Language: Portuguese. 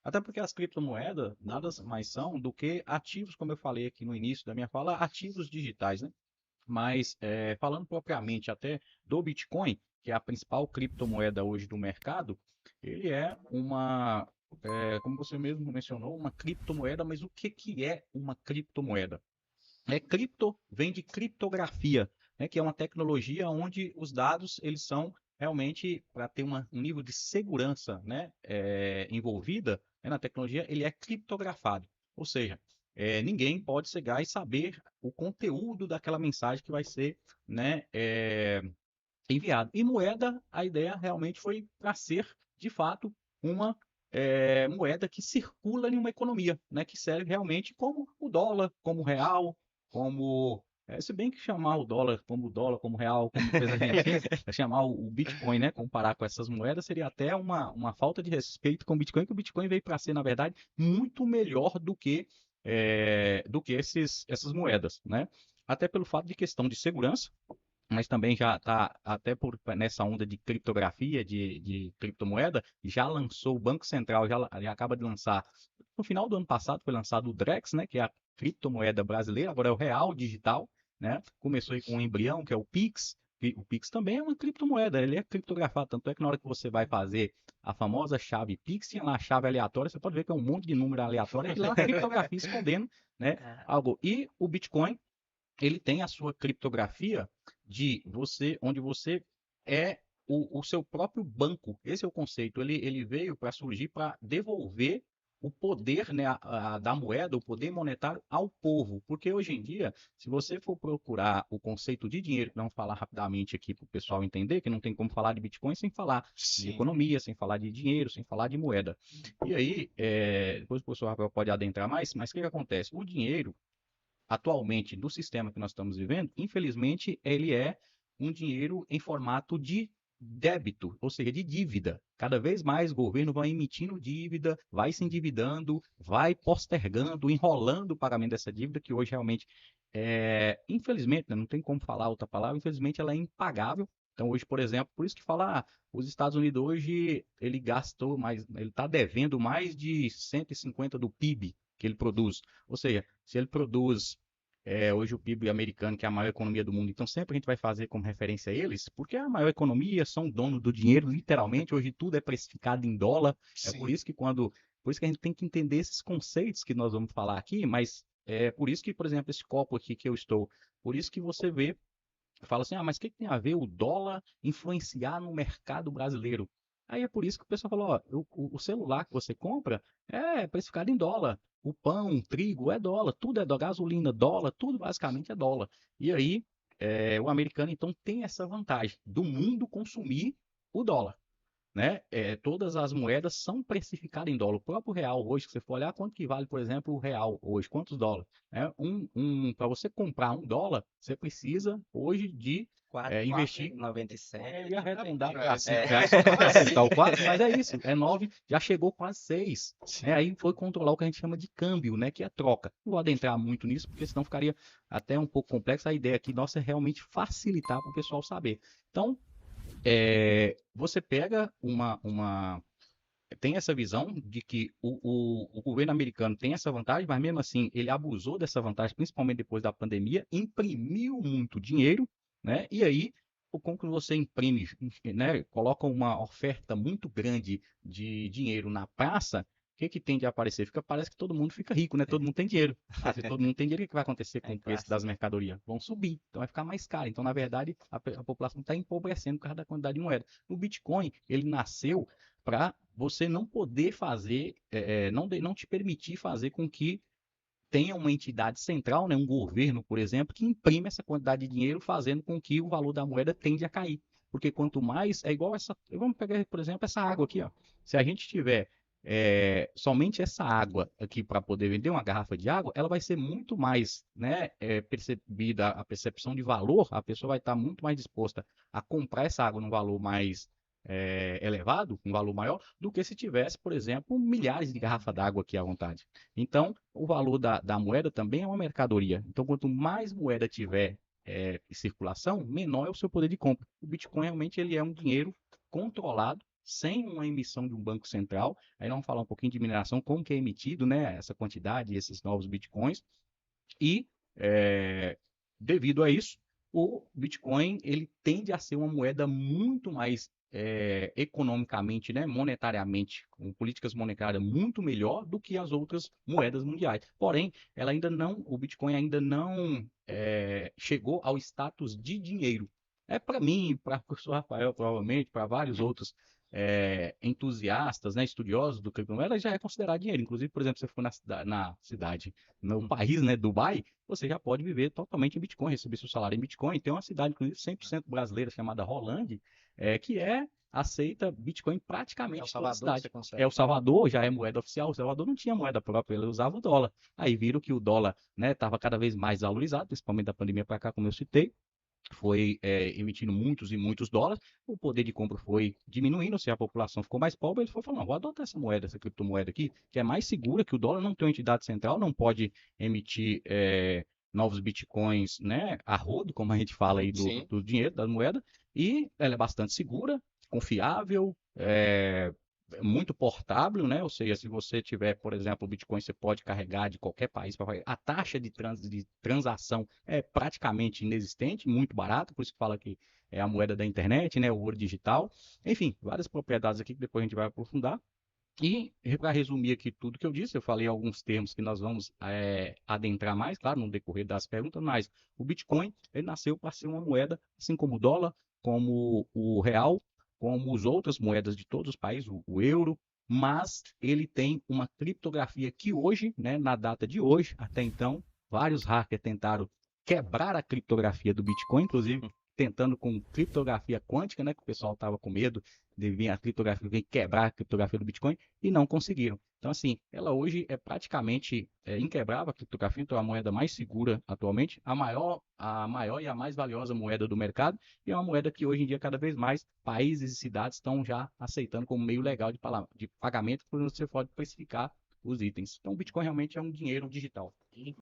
Até porque as criptomoedas nada mais são do que ativos, como eu falei aqui no início da minha fala, ativos digitais, né? Mas falando propriamente até do Bitcoin, que é a principal criptomoeda hoje do mercado, ele é como você mesmo mencionou, uma criptomoeda, mas o que que é uma criptomoeda? Cripto vem de criptografia, né, que é uma tecnologia onde os dados eles são realmente para ter um nível de segurança, né, envolvida, né, na tecnologia, ele é criptografado. Ou seja, ninguém pode chegar e saber o conteúdo daquela mensagem que vai ser, né, enviado. E moeda, a ideia realmente foi para ser, de fato, uma moeda que circula em uma economia, né, que serve realmente como o dólar, como o real, como. Se bem que chamar o dólar, como real, como fez a Argentina, chamar o Bitcoin, né, comparar com essas moedas, seria até uma falta de respeito com o Bitcoin, que o Bitcoin veio para ser, na verdade, muito melhor do que essas moedas, né? Até pelo fato de questão de segurança, mas também já está até nessa onda de criptografia, de criptomoeda, já lançou o Banco Central, já acaba de lançar, no final do ano passado foi lançado o Drex, né, que é a criptomoeda brasileira, agora é o real digital, né? Começou aí com um embrião, que é o Pix, e o Pix também é uma criptomoeda, ele é criptografado, tanto é que na hora que você vai fazer a famosa chave Pix, tinha lá a chave aleatória, você pode ver que é um monte de número aleatório, e lá a criptografia escondendo, né, algo. E o Bitcoin, ele tem a sua criptografia onde você é o seu próprio banco. Esse é o conceito. Ele veio para surgir para devolver o poder, né, da moeda, o poder monetário ao povo. Porque hoje em dia, se você for procurar o conceito de dinheiro, vamos falar rapidamente aqui para o pessoal entender, que não tem como falar de Bitcoin sem falar de Sim. economia, sem falar de dinheiro, sem falar de moeda. E aí, depois o professor Rafael pode adentrar mais, mas o que acontece? O dinheiro, atualmente, do sistema que nós estamos vivendo, infelizmente, ele é um dinheiro em formato de débito, ou seja, de dívida. Cada vez mais o governo vai emitindo dívida, vai se endividando, vai postergando, enrolando o pagamento dessa dívida, que hoje realmente infelizmente, né, não tem como falar outra palavra, infelizmente ela é impagável. Então hoje, por exemplo, por isso que fala, os Estados Unidos hoje, ele gastou mais, ele está devendo mais de 150 do PIB que ele produz. Ou seja, se ele produz hoje o PIB americano, que é a maior economia do mundo, então sempre a gente vai fazer como referência a eles, porque é a maior economia, são donos do dinheiro, literalmente, hoje tudo é precificado em dólar. É por Sim. isso que por isso que a gente tem que entender esses conceitos que nós vamos falar aqui, mas é por isso que, por exemplo, esse copo aqui que eu estou, por isso que você vê, fala assim, mas o que tem a ver o dólar influenciar no mercado brasileiro? Aí é por isso que o pessoal falou, ó, o celular que você compra é precificado em dólar. O pão, o trigo é dólar, tudo é dólar, gasolina, dólar, tudo basicamente é dólar. E aí, o americano então tem essa vantagem do mundo consumir o dólar, né? Todas as moedas são precificadas em dólar. O próprio real hoje, se você for olhar quanto que vale, por exemplo, o real hoje, quantos dólares? Para você comprar $1, você precisa hoje de investir. Eu 4,97. ia arredondar É, para sim. R$ 5 para acertar o 4, mas é isso, é 9, já chegou quase 6. Sim. Aí foi controlar o que a gente chama de câmbio, né, que é a troca. Não vou adentrar muito nisso, porque senão ficaria até um pouco complexo. A ideia aqui nossa é realmente facilitar para o pessoal saber. Então, você pega tem essa visão de que o governo americano tem essa vantagem, mas mesmo assim ele abusou dessa vantagem, principalmente depois da pandemia, imprimiu muito dinheiro, né? E aí, como que você imprime, né? Coloca uma oferta muito grande de dinheiro na praça, o que que tende a aparecer? Parece que todo mundo fica rico, né? Todo mundo tem dinheiro. Se todo mundo tem dinheiro, o que vai acontecer com É o preço das clássico. mercadorias? Vão subir, então vai ficar mais caro. Então, na verdade, a população está empobrecendo por causa da quantidade de moeda. O Bitcoin, ele nasceu para você não poder fazer, não te permitir fazer com que tenha uma entidade central, né, um governo, por exemplo, que imprime essa quantidade de dinheiro, fazendo com que o valor da moeda tende a cair. Porque quanto mais, é igual essa, vamos pegar, por exemplo, essa água aqui, ó. Se a gente tiver somente essa água aqui para poder vender uma garrafa de água, ela vai ser muito mais, né, percebida, a percepção de valor, a pessoa vai estar muito mais disposta a comprar essa água num valor mais elevado, um valor maior, do que se tivesse, por exemplo, milhares de garrafas d'água aqui à vontade. Então, o valor da moeda também é uma mercadoria. Então, quanto mais moeda tiver em circulação, menor é o seu poder de compra. O Bitcoin realmente ele é um dinheiro controlado, sem uma emissão de um banco central. Aí nós vamos falar um pouquinho de mineração, como que é emitido, né, essa quantidade, esses novos bitcoins. E é, devido a isso, o Bitcoin ele tende a ser uma moeda muito mais economicamente, né, monetariamente, com políticas monetárias muito melhor do que as outras moedas mundiais. Porém, ela ainda não, o Bitcoin ainda não chegou ao status de dinheiro. É para mim, para o professor Rafael, provavelmente, para vários outros entusiastas, né, estudiosos do criptomoeda, já é considerado dinheiro. Inclusive, por exemplo, se você for na cidade, no país, né, Dubai, você já pode viver totalmente em Bitcoin, receber seu salário em Bitcoin. Tem uma cidade, inclusive, 100% brasileira, chamada Rolândia, que aceita Bitcoin É o praticamente toda a Salvador que você cidade. consegue. O Salvador já é moeda oficial, o Salvador não tinha moeda própria, ele usava o dólar. Aí viram que o dólar estava cada vez mais valorizado, principalmente da pandemia para cá, como eu citei, foi emitindo muitos e muitos dólares, o poder de compra foi diminuindo, se a população ficou mais pobre, ele foi falando, vou adotar essa moeda, essa criptomoeda aqui, que é mais segura, que o dólar não tem uma entidade central, não pode emitir novos bitcoins, né, a rodo, como a gente fala aí Sim. do dinheiro, da moeda, e ela é bastante segura, confiável, muito portável, né? Ou seja, se você tiver, por exemplo, o Bitcoin, você pode carregar de qualquer país. A taxa de transação é praticamente inexistente, muito barata, por isso que fala que é a moeda da internet, né? O ouro digital. Enfim, várias propriedades aqui que depois a gente vai aprofundar. E para resumir aqui tudo que eu disse, eu falei alguns termos que nós vamos adentrar mais, claro, no decorrer das perguntas, mas o Bitcoin ele nasceu para ser uma moeda, assim como o dólar, como o real, como as outras moedas de todos os países, o euro, mas ele tem uma criptografia que hoje, né, na data de hoje, até então, vários hackers tentaram quebrar a criptografia do Bitcoin, inclusive tentando com criptografia quântica, né, que o pessoal estava com medo de vir a criptografia, vir quebrar a criptografia do Bitcoin, e não conseguiram. Então, assim, ela hoje é praticamente inquebrável, a criptografia, então é a moeda mais segura atualmente, a maior e a mais valiosa moeda do mercado, e é uma moeda que hoje em dia, cada vez mais, países e cidades estão já aceitando como meio legal de pagamento, porque você pode precificar os itens. Então, o Bitcoin realmente é um dinheiro digital.